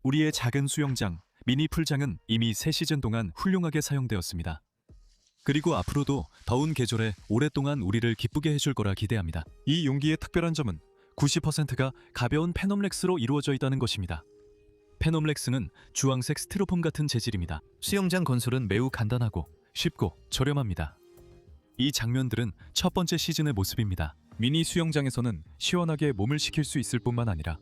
우리의 작은 수영장, 미니 풀장은 이미 3시즌 동안 훌륭하게 사용되었습니다. 그리고 앞으로도 더운 계절에 오랫동안 우리를 기쁘게 해줄 거라 기대합니다. 이 용기의 특별한 점은 90%가 가벼운 페놈렉스로 이루어져 있다는 것입니다. 페놈렉스는 주황색 스티로폼 같은 재질입니다. 수영장 건설은 매우 간단하고 쉽고 저렴합니다. 이 장면들은 첫 번째 시즌의 모습입니다. 미니 수영장에서는 시원하게 몸을 식힐 수 있을 뿐만 아니라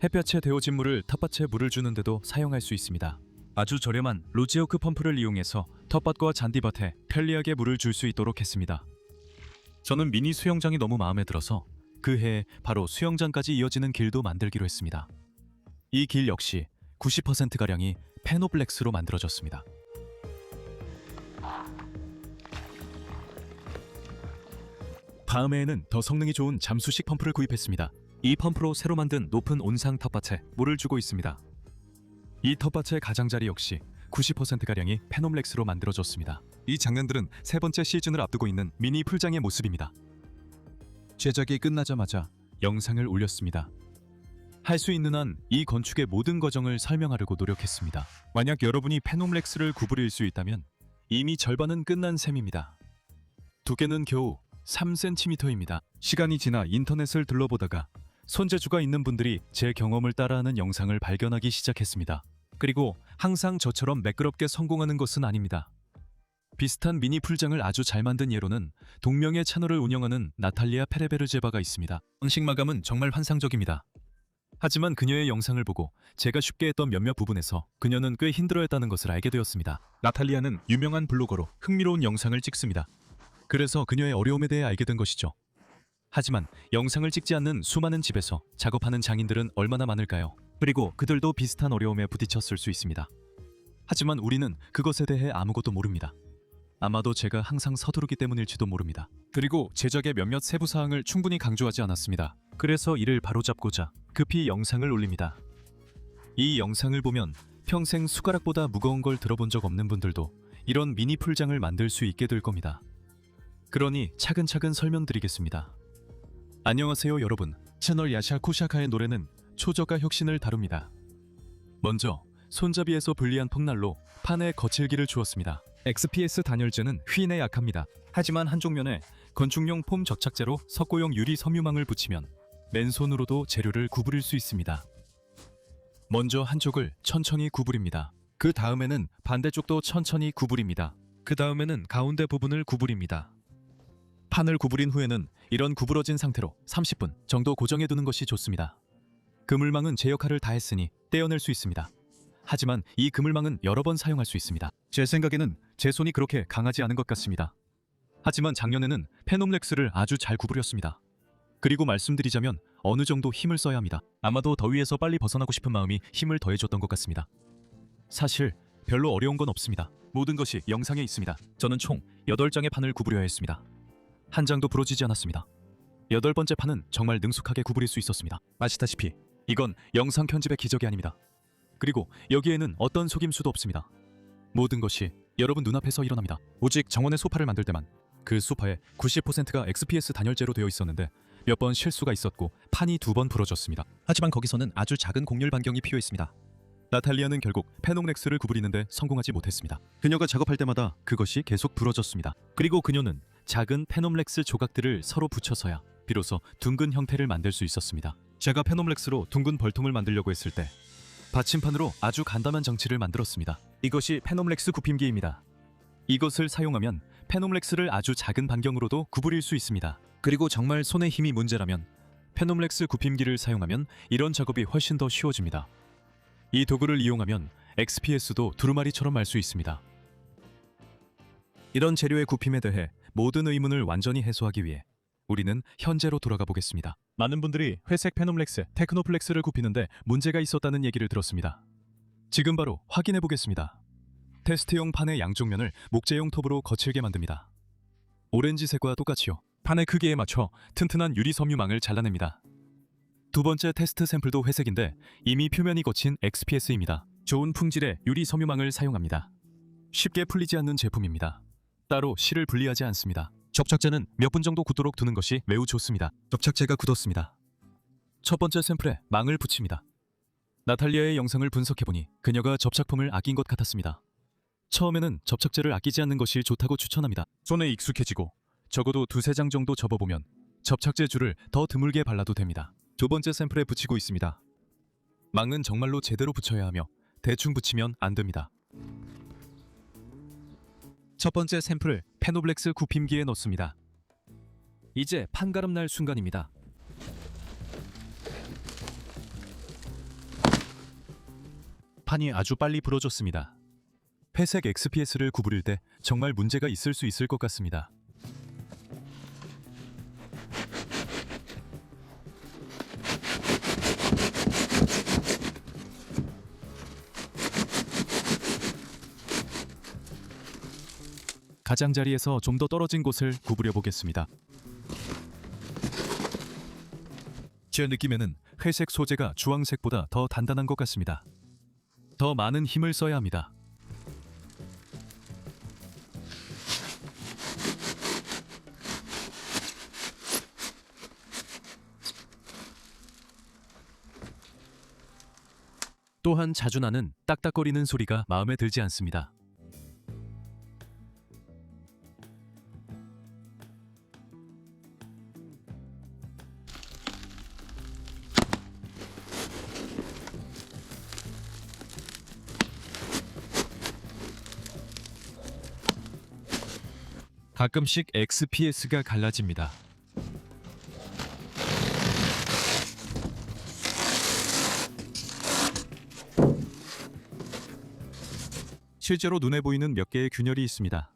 햇볕에 데워진 물을 텃밭에 물을 주는데도 사용할 수 있습니다. 아주 저렴한 로지오크 펌프를 이용해서 텃밭과 잔디밭에 편리하게 물을 줄 수 있도록 했습니다. 저는 미니 수영장이 너무 마음에 들어서 그 해에 바로 수영장까지 이어지는 길도 만들기로 했습니다. 이 길 역시 90%가량이 페노블렉스로 만들어졌습니다. 다음 해에는 더 성능이 좋은 잠수식 펌프를 구입했습니다. 이 펌프로 새로 만든 높은 온상 텃밭에 물을 주고 있습니다. 이 텃밭의 가장자리 역시 90%가량이 페놈렉스로 만들어졌습니다. 이 장면들은 세 번째 시즌을 앞두고 있는 미니 풀장의 모습입니다. 제작이 끝나자마자 영상을 올렸습니다. 할 수 있는 한 이 건축의 모든 과정을 설명하려고 노력했습니다. 만약 여러분이 페놈렉스를 구부릴 수 있다면 이미 절반은 끝난 셈입니다. 두께는 겨우 3cm입니다. 시간이 지나 인터넷을 둘러보다가 손재주가 있는 분들이 제 경험을 따라하는 영상을 발견하기 시작했습니다. 그리고 항상 저처럼 매끄럽게 성공하는 것은 아닙니다. 비슷한 미니 풀장을 아주 잘 만든 예로는 동명의 채널을 운영하는 나탈리아 페레베르제바가 있습니다. 방식 마감은 정말 환상적입니다. 하지만 그녀의 영상을 보고 제가 쉽게 했던 몇몇 부분에서 그녀는 꽤 힘들어했다는 것을 알게 되었습니다. 나탈리아는 유명한 블로거로 흥미로운 영상을 찍습니다. 그래서 그녀의 어려움에 대해 알게 된 것이죠. 하지만 영상을 찍지 않는 수많은 집에서 작업하는 장인들은 얼마나 많을까요? 그리고 그들도 비슷한 어려움에 부딪혔을 수 있습니다. 하지만 우리는 그것에 대해 아무것도 모릅니다. 아마도 제가 항상 서두르기 때문일지도 모릅니다. 그리고 제작의 몇몇 세부 사항을 충분히 강조하지 않았습니다. 그래서 이를 바로잡고자 급히 영상을 올립니다. 이 영상을 보면 평생 숟가락보다 무거운 걸 들어본 적 없는 분들도 이런 미니 풀장을 만들 수 있게 될 겁니다. 그러니 차근차근 설명드리겠습니다. 안녕하세요 여러분. 채널 야샤 쿠샤카의 노래는 초저가 혁신을 다룹니다. 먼저 손잡이에서 분리한 폭날로 판에 거칠기를 주었습니다. XPS 단열재는 휘인에 약합니다. 하지만 한쪽 면에 건축용 폼 접착제로 석고용 유리 섬유망을 붙이면 맨손으로도 재료를 구부릴 수 있습니다. 먼저 한쪽을 천천히 구부립니다. 그 다음에는 반대쪽도 천천히 구부립니다. 그 다음에는 가운데 부분을 구부립니다. 판을 구부린 후에는 이런 구부러진 상태로 30분 정도 고정해두는 것이 좋습니다. 그물망은 제 역할을 다 했으니 떼어낼 수 있습니다. 하지만 이 그물망은 여러 번 사용할 수 있습니다. 제 생각에는 제 손이 그렇게 강하지 않은 것 같습니다. 하지만 작년에는 페놈렉스를 아주 잘 구부렸습니다. 그리고 말씀드리자면 어느 정도 힘을 써야 합니다. 아마도 더위에서 빨리 벗어나고 싶은 마음이 힘을 더해줬던 것 같습니다. 사실 별로 어려운 건 없습니다. 모든 것이 영상에 있습니다. 저는 총 8장의 판을 구부려야 했습니다. 한 장도 부러지지 않았습니다. 8번째 판은 정말 능숙하게 구부릴 수 있었습니다. 아시다시피 이건 영상 편집의 기적이 아닙니다. 그리고 여기에는 어떤 속임수도 없습니다. 모든 것이 여러분 눈앞에서 일어납니다. 오직 정원의 소파를 만들 때만 그 소파의 90%가 XPS 단열재로 되어 있었는데 몇 번 실수가 있었고 판이 2번 부러졌습니다. 하지만 거기서는 아주 작은 곡률 반경이 필요했습니다. 나탈리아는 결국 페놈렉스를 구부리는데 성공하지 못했습니다. 그녀가 작업할 때마다 그것이 계속 부러졌습니다. 그리고 그녀는 작은 페놈렉스 조각들을 서로 붙여서야 비로소 둥근 형태를 만들 수 있었습니다. 제가 페놈렉스로 둥근 벌통을 만들려고 했을 때 받침판으로 아주 간단한 장치를 만들었습니다. 이것이 페놈렉스 굽힘기입니다. 이것을 사용하면 페놈렉스를 아주 작은 반경으로도 구부릴 수 있습니다. 그리고 정말 손의 힘이 문제라면 페놈렉스 굽힘기를 사용하면 이런 작업이 훨씬 더 쉬워집니다. 이 도구를 이용하면 XPS도 두루마리처럼 말 수 있습니다. 이런 재료의 굽힘에 대해 모든 의문을 완전히 해소하기 위해 우리는 현재로 돌아가 보겠습니다. 많은 분들이 회색 페놈렉스, 테크노플렉스를 굽히는데 문제가 있었다는 얘기를 들었습니다. 지금 바로 확인해 보겠습니다. 테스트용 판의 양쪽 면을 목재용 톱으로 거칠게 만듭니다. 오렌지색과 똑같이요. 판의 크기에 맞춰 튼튼한 유리 섬유망을 잘라냅니다. 두 번째 테스트 샘플도 회색인데 이미 표면이 거친 XPS입니다. 좋은 품질의 유리 섬유망을 사용합니다. 쉽게 풀리지 않는 제품입니다. 따로 실을 분리하지 않습니다. 접착제는 몇 분 정도 굳도록 두는 것이 매우 좋습니다. 접착제가 굳었습니다. 첫 번째 샘플에 망을 붙입니다. 나탈리아의 영상을 분석해보니 그녀가 접착품을 아낀 것 같았습니다. 처음에는 접착제를 아끼지 않는 것이 좋다고 추천합니다. 손에 익숙해지고 적어도 2-3장 정도 접어보면 접착제 줄을 더 드물게 발라도 됩니다. 두 번째 샘플에 붙이고 있습니다. 망은 정말로 제대로 붙여야 하며 대충 붙이면 안 됩니다. 첫 번째 샘플을 페노블렉스 굽힘기에 넣습니다. 이제 판가름 날 순간입니다. 판이 아주 빨리 부러졌습니다. 회색 XPS를 구부릴 때 정말 문제가 있을 수 있을 것 같습니다. 가장자리에서 좀 더 떨어진 곳을 구부려 보겠습니다. 제 느낌에는 회색 소재가 주황색보다 더 단단한 것 같습니다. 더 많은 힘을 써야 합니다. 또한 자주 나는 딱딱거리는 소리가 마음에 들지 않습니다. 가끔씩 XPS가 갈라집니다. 실제로 눈에 보이는 몇 개의 균열이 있습니다.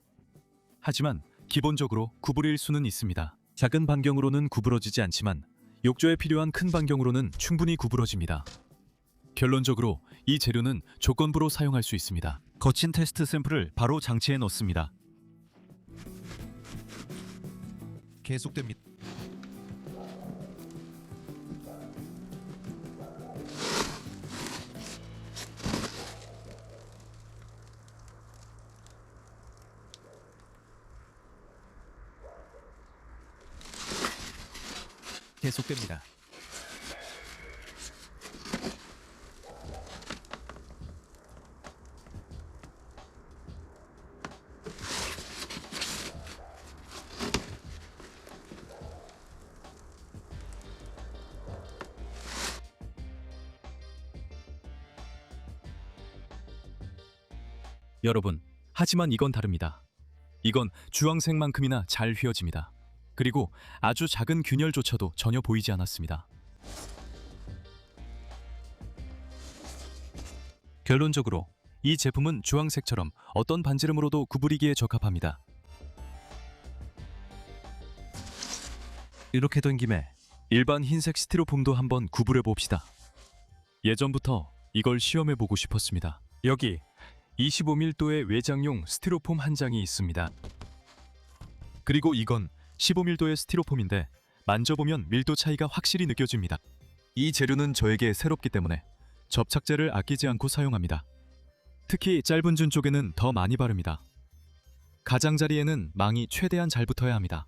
하지만 기본적으로 구부릴 수는 있습니다. 작은 반경으로는 구부러지지 않지만 욕조에 필요한 큰 반경으로는 충분히 구부러집니다. 결론적으로 이 재료는 조건부로 사용할 수 있습니다. 거친 테스트 샘플을 바로 장치에 넣습니다. 계속됩니다. 계속됩니다. 여러분, 하지만 이건 다릅니다. 이건 주황색만큼이나 잘 휘어집니다. 그리고 아주 작은 균열조차도 전혀 보이지 않았습니다. 결론적으로 이 제품은 주황색처럼 어떤 반지름으로도 구부리기에 적합합니다. 이렇게 된 김에 일반 흰색 스티로폼도 한번 구부려 봅시다. 예전부터 이걸 시험해보고 싶었습니다. 여기 25밀도의 외장용 스티로폼 한 장이 있습니다. 그리고 이건 15밀도의 스티로폼인데 만져보면 밀도 차이가 확실히 느껴집니다. 이 재료는 저에게 새롭기 때문에 접착제를 아끼지 않고 사용합니다. 특히 짧은 줄 쪽에는 더 많이 바릅니다. 가장자리에는 망이 최대한 잘 붙어야 합니다.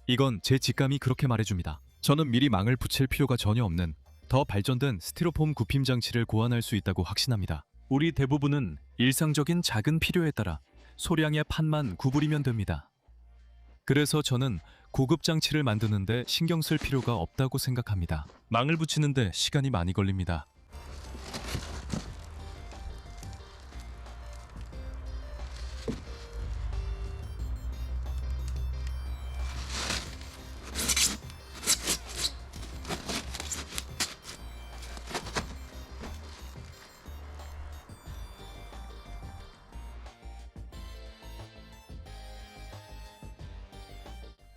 이건 제 직감이 그렇게 말해줍니다. 저는 미리 망을 붙일 필요가 전혀 없는 더 발전된 스티로폼 굽힘 장치를 고안할 수 있다고 확신합니다. 우리 대부분은 일상적인 작은 필요에 따라 소량의 판만 구부리면 됩니다. 그래서 저는 고급 장치를 만드는데 신경 쓸 필요가 없다고 생각합니다. 망을 붙이는데 시간이 많이 걸립니다.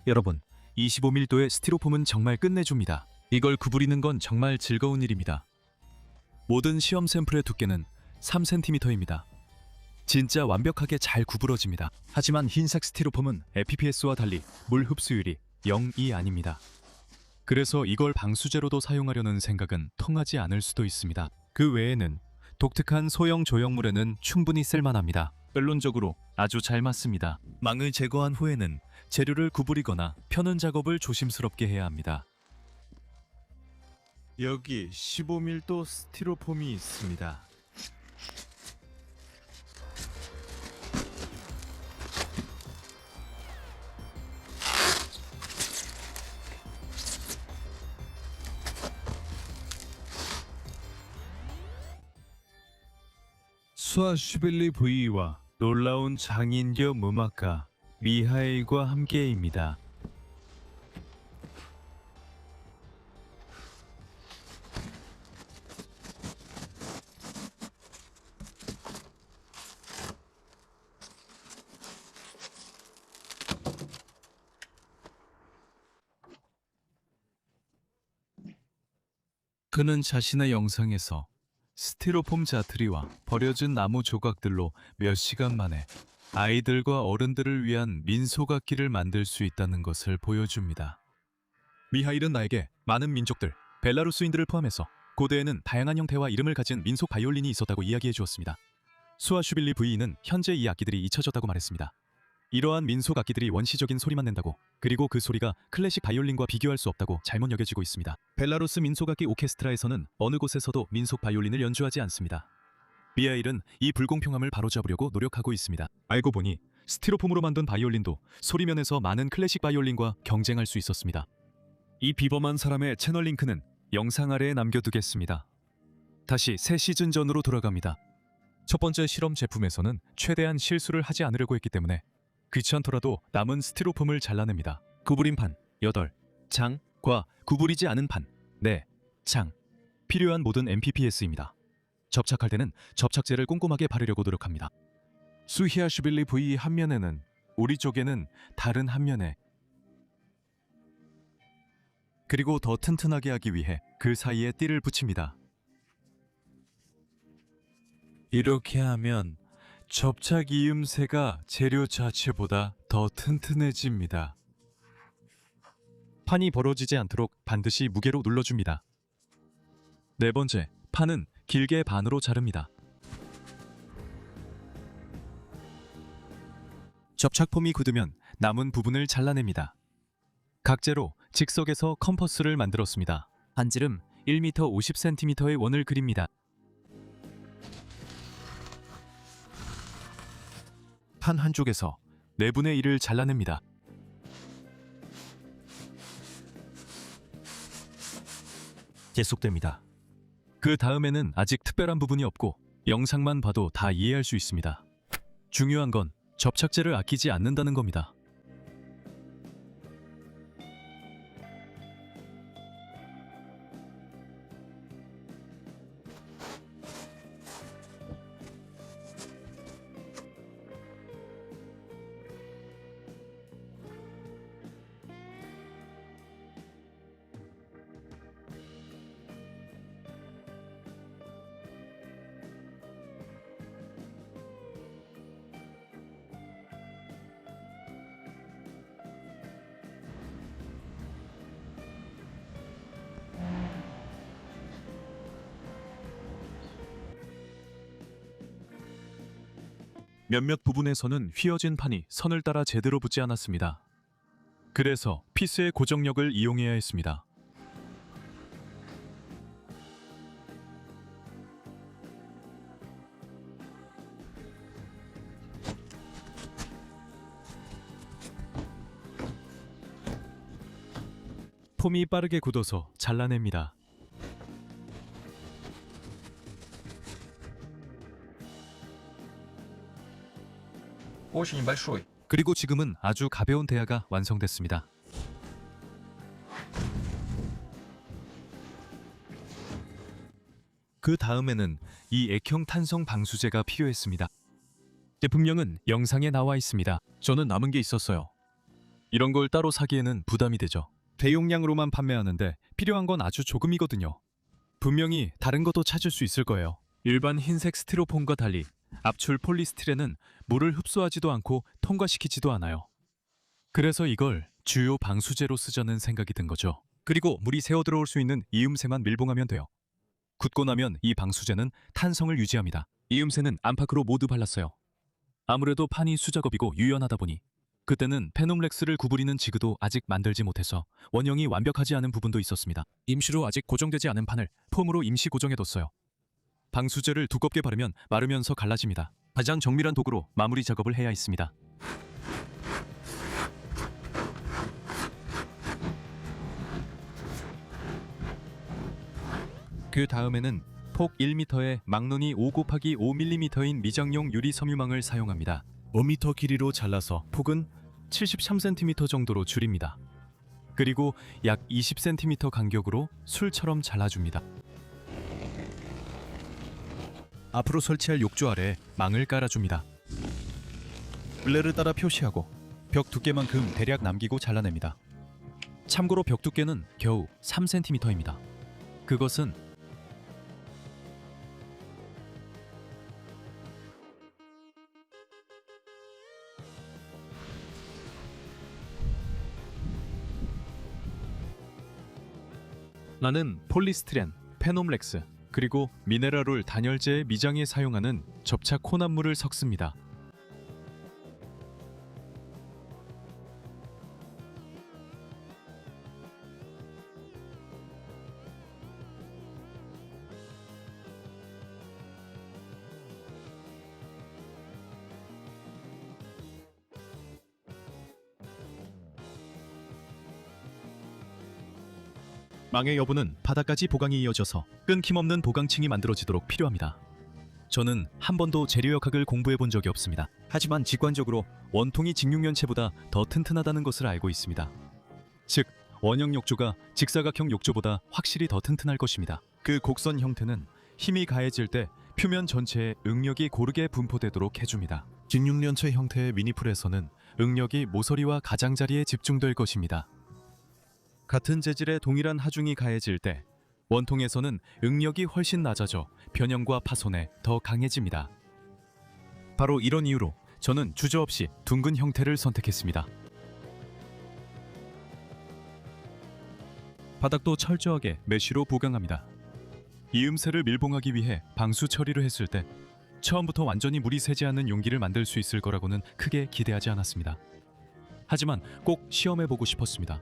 여러분, 25밀도의 스티로폼은 정말 끝내줍니다. 이걸 구부리는 건 정말 즐거운 일입니다. 모든 시험 샘플의 두께는 3cm입니다. 진짜 완벽하게 잘 구부러집니다. 하지만 흰색 스티로폼은 FPS와 달리 물 흡수율이 0이 아닙니다. 그래서 이걸 방수제로도 사용하려는 생각은 통하지 않을 수도 있습니다. 그 외에는 독특한 소형 조형물에는 충분히 쓸만합니다. 결론적으로 아주 잘 맞습니다. 망을 제거한 후에는 재료를 구부리거나 펴는 작업을 조심스럽게 해야 합니다. 여기 15밀도 스티로폼이 있습니다. 수아슈빌리 부이와 놀라운 장인 겸 음악가 미하일과 함께입니다. 그는 자신의 영상에서 스티로폼 자투리와 버려진 나무 조각들로 몇 시간 만에 아이들과 어른들을 위한 민속악기를 만들 수 있다는 것을 보여줍니다. 미하일은 나에게 많은 민족들, 벨라루스인들을 포함해서 고대에는 다양한 형태와 이름을 가진 민속 바이올린이 있었다고 이야기해 주었습니다. 수아슈빌리 부이는 현재 이 악기들이 잊혀졌다고 말했습니다. 이러한 민속 악기들이 원시적인 소리만 낸다고, 그리고 그 소리가 클래식 바이올린과 비교할 수 없다고 잘못 여겨지고 있습니다. 벨라루스 민속악기 오케스트라에서는 어느 곳에서도 민속 바이올린을 연주하지 않습니다. 미하일은 이 불공평함을 바로잡으려고 노력하고 있습니다. 알고 보니 스티로폼으로 만든 바이올린도 소리면에서 많은 클래식 바이올린과 경쟁할 수 있었습니다. 이 비범한 사람의 채널 링크는 영상 아래에 남겨두겠습니다. 다시 새 시즌 전으로 돌아갑니다. 첫 번째 실험 제품에서는 최대한 실수를 하지 않으려고 했기 때문에 귀찮더라도 남은 스티로폼을 잘라냅니다. 구부린 판 8, 장과 구부리지 않은 판 4, 장. 필요한 모든 MPPS입니다. 접착할 때는 접착제를 꼼꼼하게 바르려고 노력합니다. 수히아슈빌리 V 한 면에는, 우리 쪽에는 다른 한 면에, 그리고 더 튼튼하게 하기 위해 그 사이에 띠를 붙입니다. 이렇게 하면 접착 이음새가 재료 자체보다 더 튼튼해집니다. 판이 벌어지지 않도록 반드시 무게로 눌러줍니다. 네 번째, 판은 길게 반으로 자릅니다. 접착폼이 굳으면 남은 부분을 잘라냅니다. 각재로 직석에서 컴퍼스를 만들었습니다. 반지름 1m 50cm의 원을 그립니다. 판 한쪽에서 4분의 1을 잘라냅니다. 계속됩니다. 그 다음에는 아직 특별한 부분이 없고 영상만 봐도 다 이해할 수 있습니다. 중요한 건 접착제를 아끼지 않는다는 겁니다. 몇몇 부분에서는 휘어진 판이 선을 따라 제대로 붙지 않았습니다. 그래서 피스의 고정력을 이용해야 했습니다. 폼이 빠르게 굳어서 잘라냅니다. Очень небольшой. 그리고 지금은 아주 가벼운 대야가 완성됐습니다. 그 다음에는 이 액형 탄성 방수제가 필요했습니다. 제품명은 영상에 나와 있습니다. 저는 남은 게 있었어요. 이런 걸 따로 사기에는 부담이 되죠. 대용량으로만 판매하는데 필요한 건 아주 조금이거든요. 분명히 다른 것도 찾을 수 있을 거예요. 일반 흰색 스티로폼과 달리 압출 폴리스티렌은 물을 흡수하지도 않고 통과시키지도 않아요. 그래서 이걸 주요 방수제로 쓰자는 생각이 든 거죠. 그리고 물이 새어 들어올 수 있는 이음새만 밀봉하면 돼요. 굳고 나면 이 방수제는 탄성을 유지합니다. 이음새는 안팎으로 모두 발랐어요. 아무래도 판이 수작업이고 유연하다 보니 그때는 페놈렉스를 구부리는 지그도 아직 만들지 못해서 원형이 완벽하지 않은 부분도 있었습니다. 임시로 아직 고정되지 않은 판을 폼으로 임시 고정해뒀어요. 방수제를 두껍게 바르면 마르면서 갈라집니다. 가장 정밀한 도구로 마무리 작업을 해야 했습니다. 그 다음에는 폭 1m에 막론이 5 곱하기 5mm인 미장용 유리 섬유망을 사용합니다. 5m 길이로 잘라서 폭은 73cm 정도로 줄입니다. 그리고 약 20cm 간격으로 술처럼 잘라줍니다. 앞으로 설치할 욕조 아래에 망을 깔아줍니다. 블레를 따라 표시하고 벽 두께만큼 대략 남기고 잘라냅니다. 참고로 벽 두께는 겨우 3cm입니다. 그것은 나는 폴리스티렌, 페놈렉스, 그리고 미네랄올 단열재의 미장에 사용하는 접착 혼합물을 섞습니다. 망의 여부는 바닥까지 보강이 이어져서 끊김없는 보강층이 만들어지도록 필요합니다. 저는 한 번도 재료역학을 공부해 본 적이 없습니다. 하지만 직관적으로 원통이 직육면체보다 더 튼튼하다는 것을 알고 있습니다. 즉, 원형 욕조가 직사각형 욕조보다 확실히 더 튼튼할 것입니다. 그 곡선 형태는 힘이 가해질 때 표면 전체에 응력이 고르게 분포되도록 해줍니다. 직육면체 형태의 미니풀에서는 응력이 모서리와 가장자리에 집중될 것입니다. 같은 재질의 동일한 하중이 가해질 때 원통에서는 응력이 훨씬 낮아져 변형과 파손에 더 강해집니다. 바로 이런 이유로 저는 주저없이 둥근 형태를 선택했습니다. 바닥도 철저하게 메쉬로 보강합니다. 이음새를 밀봉하기 위해 방수 처리를 했을 때 처음부터 완전히 물이 새지 않는 용기를 만들 수 있을 거라고는 크게 기대하지 않았습니다. 하지만 꼭 시험해보고 싶었습니다.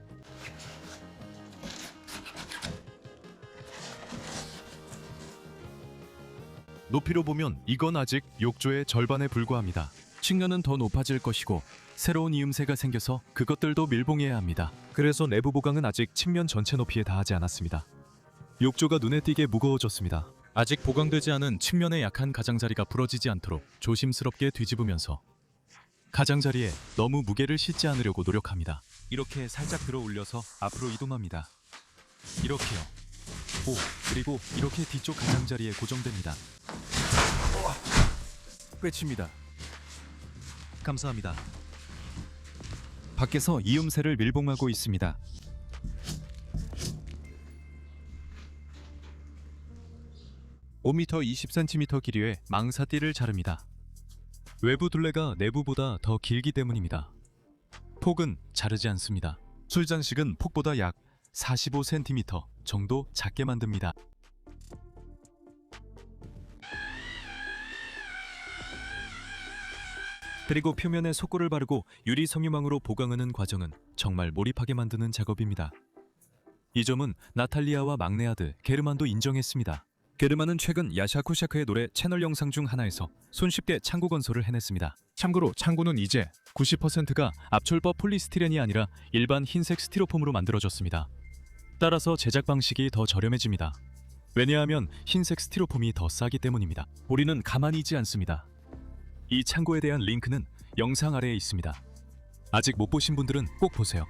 높이로 보면 이건 아직 욕조의 절반에 불과합니다. 측면은 더 높아질 것이고 새로운 이음새가 생겨서 그것들도 밀봉해야 합니다. 그래서 내부 보강은 아직 측면 전체 높이에 닿지 않았습니다. 욕조가 눈에 띄게 무거워졌습니다. 아직 보강되지 않은 측면의 약한 가장자리가 부러지지 않도록 조심스럽게 뒤집으면서 가장자리에 너무 무게를 싣지 않으려고 노력합니다. 이렇게 살짝 들어 올려서 앞으로 이동합니다. 이렇게요. 오, 그리고 이렇게 뒤쪽 가장자리에 고정됩니다. 끝입니다. 감사합니다. 밖에서 이음새를 밀봉하고 있습니다. (5m 20cm) 길이의 망사띠를 자릅니다. 외부 둘레가 내부보다 더 길기 때문입니다. 폭은 자르지 않습니다. 술장식은 폭보다 약 45cm 정도 작게 만듭니다. 그리고 표면에 속고를 바르고 유리 섬유망으로 보강하는 과정은 정말 몰입하게 만드는 작업입니다. 이 점은 나탈리아와 막내 아들 게르만도 인정했습니다. 게르만은 최근 야샤쿠샤크의 노래 채널 영상 중 하나에서 손쉽게 창고 건설을 해냈습니다. 참고로 창고는 이제 90%가 압출법 폴리스티렌이 아니라 일반 흰색 스티로폼으로 만들어졌습니다. 따라서 제작 방식이 더 저렴해집니다. 왜냐하면 흰색 스티로폼이 더 싸기 때문입니다. 우리는 가만히 있지 않습니다. 이 창고에 대한 링크는 영상 아래에 있습니다. 아직 못 보신 분들은 꼭 보세요.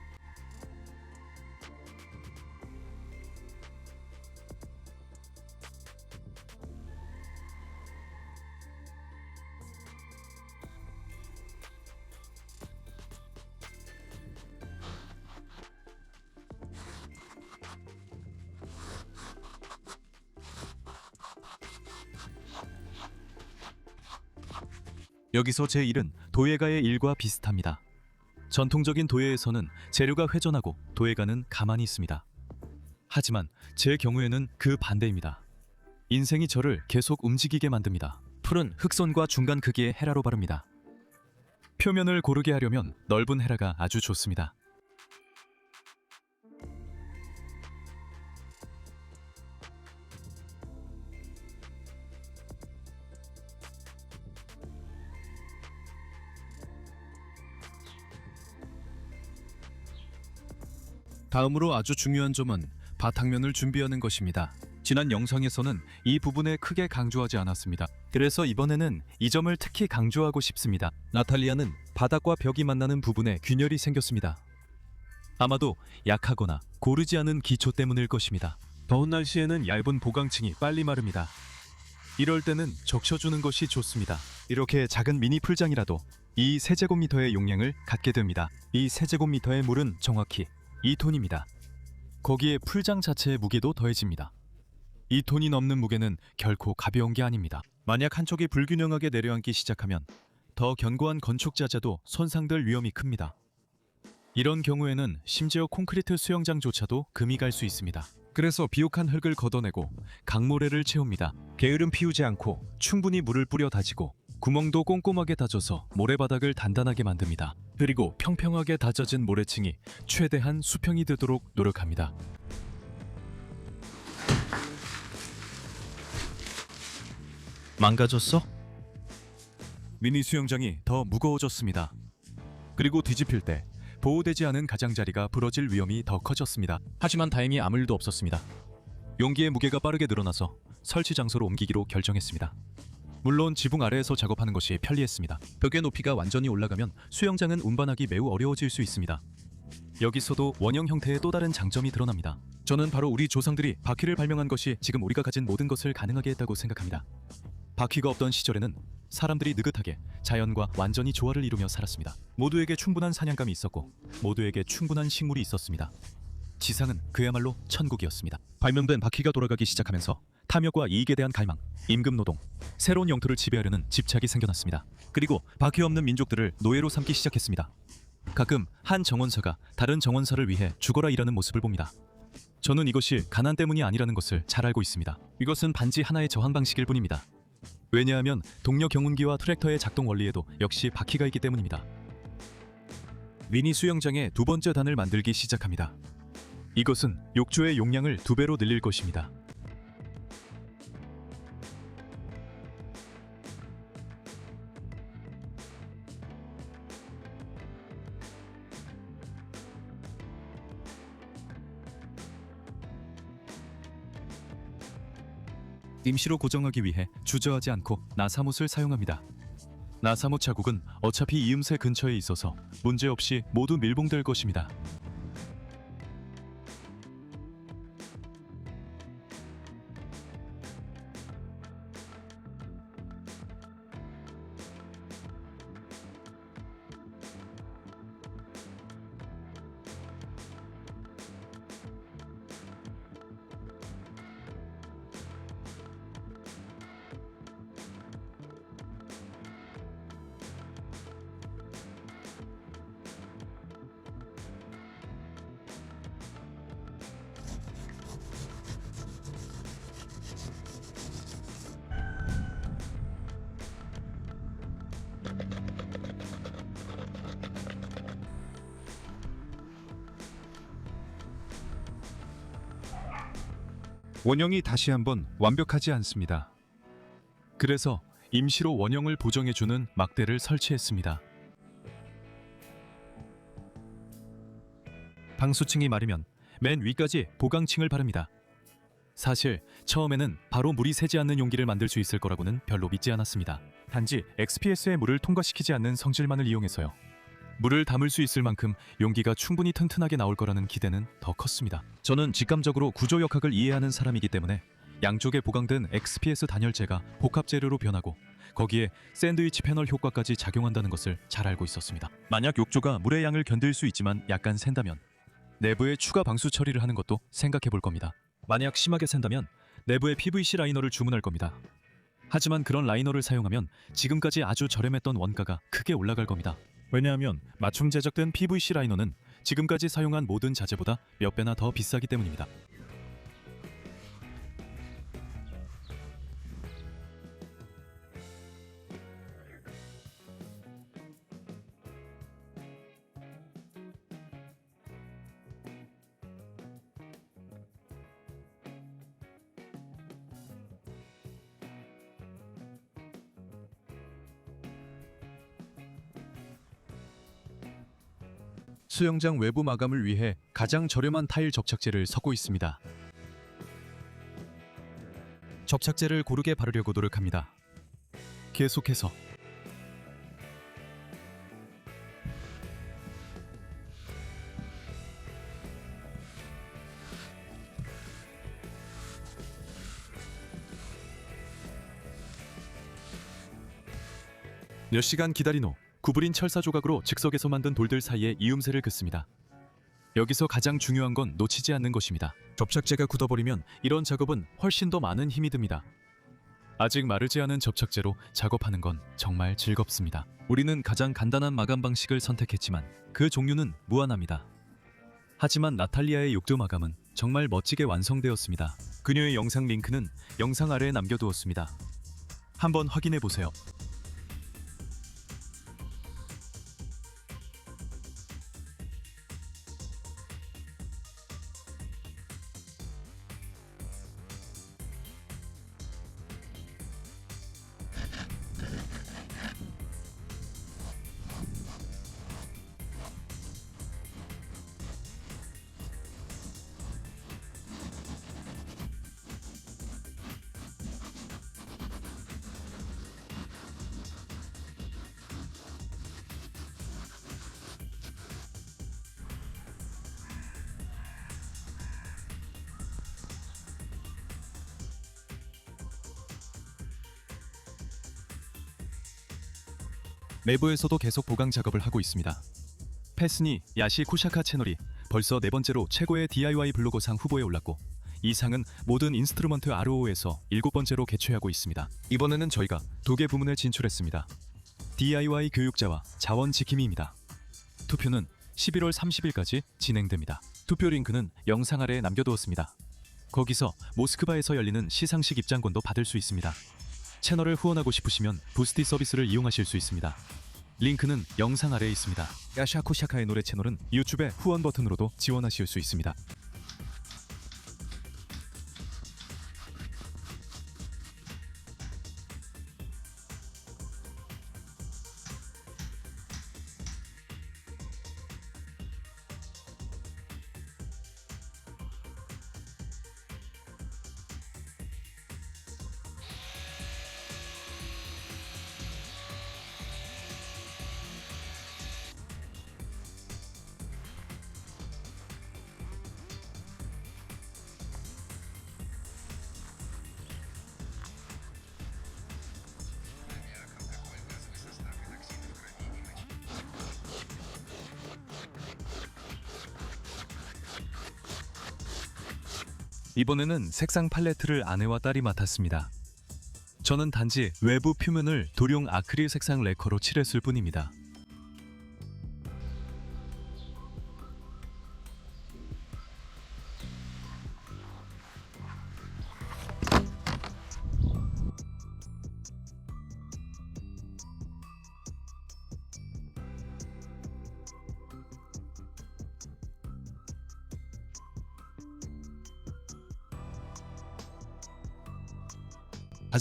여기서 제 일은 도예가의 일과 비슷합니다. 전통적인 도예에서는 재료가 회전하고 도예가는 가만히 있습니다. 하지만 제 경우에는 그 반대입니다. 인생이 저를 계속 움직이게 만듭니다. 풀은 흑선과 중간 크기의 헤라로 바릅니다. 표면을 고르게 하려면 넓은 헤라가 아주 좋습니다. 다음으로 아주 중요한 점은 바탕면을 준비하는 것입니다. 지난 영상에서는 이 부분에 크게 강조하지 않았습니다. 그래서 이번에는 이 점을 특히 강조하고 싶습니다. 나탈리아는 바닥과 벽이 만나는 부분에 균열이 생겼습니다. 아마도 약하거나 고르지 않은 기초 때문일 것입니다. 더운 날씨에는 얇은 보강층이 빨리 마릅니다. 이럴 때는 적셔주는 것이 좋습니다. 이렇게 작은 미니 풀장이라도 이 세제곱미터의 용량을 갖게 됩니다. 이 세제곱미터의 물은 정확히 2톤입니다. 거기에 풀장 자체의 무게도 더해집니다. 2톤이 넘는 무게는 결코 가벼운 게 아닙니다. 만약 한쪽이 불균형하게 내려앉기 시작하면 더 견고한 건축 자재도 손상될 위험이 큽니다. 이런 경우에는 심지어 콘크리트 수영장조차도 금이 갈 수 있습니다. 그래서 비옥한 흙을 걷어내고 강모래를 채웁니다. 게으름 피우지 않고 충분히 물을 뿌려 다지고 구멍도 꼼꼼하게 다져서 모래바닥을 단단하게 만듭니다. 그리고 평평하게 다져진 모래층이 최대한 수평이 되도록 노력합니다. 망가졌어? 미니 수영장이 더 무거워졌습니다. 그리고 뒤집힐 때 보호되지 않은 가장자리가 부러질 위험이 더 커졌습니다. 하지만 다행히 아무 일도 없었습니다. 용기의 무게가 빠르게 늘어나서 설치 장소로 옮기기로 결정했습니다. 물론 지붕 아래에서 작업하는 것이 편리했습니다. 벽의 높이가 완전히 올라가면 수영장은 운반하기 매우 어려워질 수 있습니다. 여기서도 원형 형태의 또 다른 장점이 드러납니다. 저는 바로 우리 조상들이 바퀴를 발명한 것이 지금 우리가 가진 모든 것을 가능하게 했다고 생각합니다. 바퀴가 없던 시절에는 사람들이 느긋하게 자연과 완전히 조화를 이루며 살았습니다. 모두에게 충분한 사냥감이 있었고 모두에게 충분한 식물이 있었습니다. 지상은 그야말로 천국이었습니다. 발명된 바퀴가 돌아가기 시작하면서 탐욕과 이익에 대한 갈망, 임금노동, 새로운 영토를 지배하려는 집착이 생겨났습니다. 그리고 바퀴 없는 민족들을 노예로 삼기 시작했습니다. 가끔 한 정원사가 다른 정원사를 위해 죽어라 일하는 모습을 봅니다. 저는 이것이 가난 때문이 아니라는 것을 잘 알고 있습니다. 이것은 단지 하나의 저항 방식일 뿐입니다. 왜냐하면 동력 경운기와 트랙터의 작동 원리에도 역시 바퀴가 있기 때문입니다. 미니 수영장의 두 번째 단을 만들기 시작합니다. 이것은 욕조의 용량을 2배로 늘릴 것입니다. 임시로 고정하기 위해 주저하지 않고 나사못을 사용합니다. 나사못 자국은 어차피 이음새 근처에 있어서 문제없이 모두 밀봉될 것입니다. 원형이 다시 한번 완벽하지 않습니다. 그래서 임시로 원형을 보정해주는 막대를 설치했습니다. 방수층이 마르면 맨 위까지 보강층을 바릅니다. 사실 처음에는 바로 물이 새지 않는 용기를 만들 수 있을 거라고는 별로 믿지 않았습니다. 단지 XPS의 물을 통과시키지 않는 성질만을 이용해서요. 물을 담을 수 있을 만큼 용기가 충분히 튼튼하게 나올 거라는 기대는 더 컸습니다. 저는 직감적으로 구조역학을 이해하는 사람이기 때문에 양쪽에 보강된 XPS 단열재가 복합 재료로 변하고 거기에 샌드위치 패널 효과까지 작용한다는 것을 잘 알고 있었습니다. 만약 욕조가 물의 양을 견딜 수 있지만 약간 샌다면 내부에 추가 방수 처리를 하는 것도 생각해 볼 겁니다. 만약 심하게 샌다면 내부에 PVC 라이너를 주문할 겁니다. 하지만 그런 라이너를 사용하면 지금까지 아주 저렴했던 원가가 크게 올라갈 겁니다. 왜냐하면 맞춤 제작된 PVC 라이너는 지금까지 사용한 모든 자재보다 몇 배나 더 비싸기 때문입니다. 수영장 외부 마감을 위해 가장 저렴한 타일 접착제를 섞고 있습니다. 접착제를 고르게 바르려고 노력합니다. 계속해서 몇 시간 기다린 후 구부린 철사 조각으로 즉석에서 만든 돌들 사이에 이음새를 긋습니다. 여기서 가장 중요한 건 놓치지 않는 것입니다. 접착제가 굳어버리면 이런 작업은 훨씬 더 많은 힘이 듭니다. 아직 마르지 않은 접착제로 작업하는 건 정말 즐겁습니다. 우리는 가장 간단한 마감 방식을 선택했지만 그 종류는 무한합니다. 하지만 나탈리아의 육두 마감은 정말 멋지게 완성되었습니다. 그녀의 영상 링크는 영상 아래에 남겨두었습니다. 한번 확인해 보세요. 내부에서도 계속 보강 작업을 하고 있습니다. 패스니 야시 코샤카 채널이 벌써 4번째로 최고의 DIY 블로거상 후보에 올랐고 이 상은 모든 인스트루먼트 RO에서 7번째로 개최하고 있습니다. 이번에는 저희가 2개 부문에 진출했습니다. DIY 교육자와 자원 지킴이입니다. 투표는 11월 30일까지 진행됩니다. 투표 링크는 영상 아래에 남겨두었습니다. 거기서 모스크바에서 열리는 시상식 입장권도 받을 수 있습니다. 채널을 후원하고 싶으시면 부스티 서비스를 이용하실 수 있습니다. 링크는 영상 아래에 있습니다. 야샤코샤카의 노래 채널은 유튜브의 후원 버튼으로도 지원하실 수 있습니다. 이번에는 색상 팔레트를 아내와 딸이 맡았습니다. 저는 단지 외부 표면을 도룡 아크릴 색상 레커로 칠했을 뿐입니다.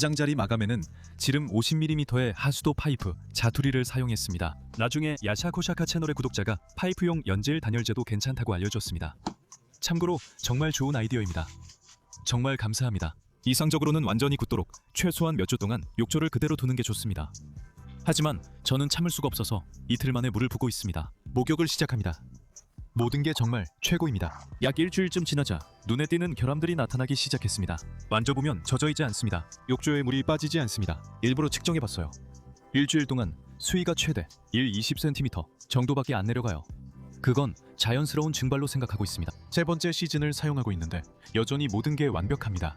가장자리 마감에는 지름 50mm의 하수도 파이프, 자투리를 사용했습니다. 나중에 야샤코샤카 채널의 구독자가 파이프용 연질 단열재도 괜찮다고 알려줬습니다. 참고로 정말 좋은 아이디어입니다. 정말 감사합니다. 이상적으로는 완전히 굳도록 최소한 몇 주 동안 욕조를 그대로 두는 게 좋습니다. 하지만 저는 참을 수가 없어서 이틀 만에 물을 붓고 있습니다. 목욕을 시작합니다. 모든 게 정말 최고입니다. 약 일주일쯤 지나자 눈에 띄는 결함들이 나타나기 시작했습니다. 만져보면 젖어있지 않습니다. 욕조에 물이 빠지지 않습니다. 일부러 측정해봤어요. 일주일 동안 수위가 최대 1-20cm 정도밖에 안 내려가요. 그건 자연스러운 증발로 생각하고 있습니다. 세 번째 시즌을 사용하고 있는데 여전히 모든 게 완벽합니다.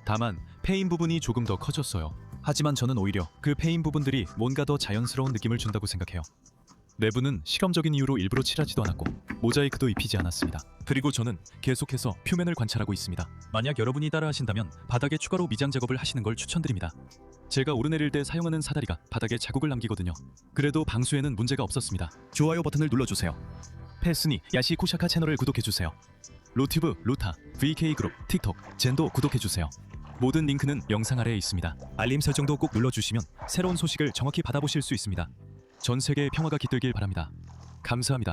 다만 페인 부분이 조금 더 커졌어요. 하지만 저는 오히려 그 페인 부분들이 뭔가 더 자연스러운 느낌을 준다고 생각해요. 내부는 실험적인 이유로 일부러 칠하지도 않았고 모자이크도 입히지 않았습니다. 그리고 저는 계속해서 표면을 관찰하고 있습니다. 만약 여러분이 따라하신다면 바닥에 추가로 미장 작업을 하시는 걸 추천드립니다. 제가 오르내릴 때 사용하는 사다리가 바닥에 자국을 남기거든요. 그래도 방수에는 문제가 없었습니다. 좋아요 버튼을 눌러주세요. 패스니 야시코샤카 채널을 구독해주세요. 로튜브, 루타, VK그룹, 틱톡, 젠도 구독해주세요. 모든 링크는 영상 아래에 있습니다. 알림 설정도 꼭 눌러주시면 새로운 소식을 정확히 받아보실 수 있습니다. 전 세계의 평화가 깃들길 바랍니다. 감사합니다.